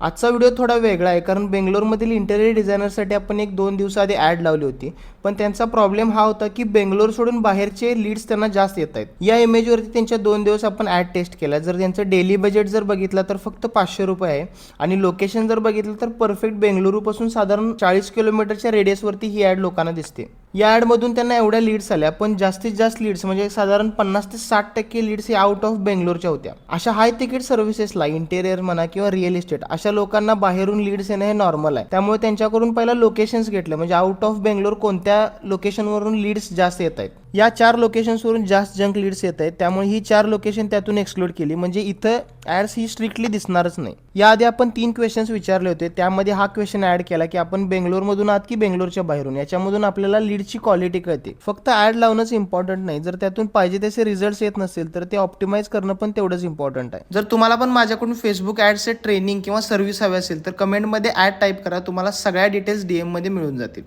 आजचा व्हिडिओ थोडा वेगळा आहे कारण बेंगलोरमधील इंटेरियर डिझायनरसाठी आपण एक 2 दिवसाआधी ॲड लावली होती. पण त्यांचा प्रॉब्लेम हा होता की बेंगलोर सोडून बाहेरचे लीड्स त्यांना जास्त येत आहेत. या इमेजवरती त्यांच्या 2 दिवस आपण ॲड टेस्ट केला. जर त्यांचं डेली बजेट जर बघितलं तर फक्त ₹500 आहे आणि लोकेशन जर बघितलं तर परफेक्ट बेंगलुरूपासून साधारण 40 किलोमीटरच्या रेडियसवरती ही ॲड लोकांना दिसते. या ॲडमधून त्यांना एवढ्या लीड्स आल्या, पण जास्तीत जास्त लीड्स म्हणजे साधारण 50 ते 60% लीड्स हे आउट ऑफ बेंगलोरच्या होत्या. अशा हाय तिकीट सर्व्हिसेसला इंटेरियर म्हणा किंवा रिअल इस्टेट अशा लोकांना बाहेरून लीड्स येणं हे नॉर्मल आहे. त्यामुळे त्यांच्याकडून पहिला लोकेशन्स घेतले म्हणजे आउट ऑफ बेंगलोर कोणत्या लोकेशनवरून लीड्स जास्त येत आहेत. या 4 लोकेशन्सवरून जास्त जंक लीड्स येत आहेत, त्यामुळे ही 4 लोकेशन त्यातून एक्सक्लूड केली म्हणजे इथं ॲड्स ही स्ट्रिक्टली दिसणारच नाही. याआधी आपण 3 क्वेश्चन्स विचारले होते, त्यामध्ये हा क्वेश्चन ॲड केला की आपण बेंगलोरमधून आहात की बेंगलोरच्या बाहेरून. याच्यामधून आपल्याला लीडची क्वालिटी कळते. फक्त ॲड लावणंच इम्पॉर्टंट नाही, जर त्यातून पाहिजे तसे रिझल्ट्स येत नसेल तर ते ऑप्टिमाइज करणं पण तेवढंच इम्पॉर्टंट आहे. जर तुम्हाला पण माझ्याकडून फेसबुक ॲड्सचे ट्रेनिंग किंवा सर्व्हिस हवे असेल तर कमेंटमध्ये ॲड टाईप करा, तुम्हाला सगळ्या डिटेल्स DM मध्ये मिळून जातील.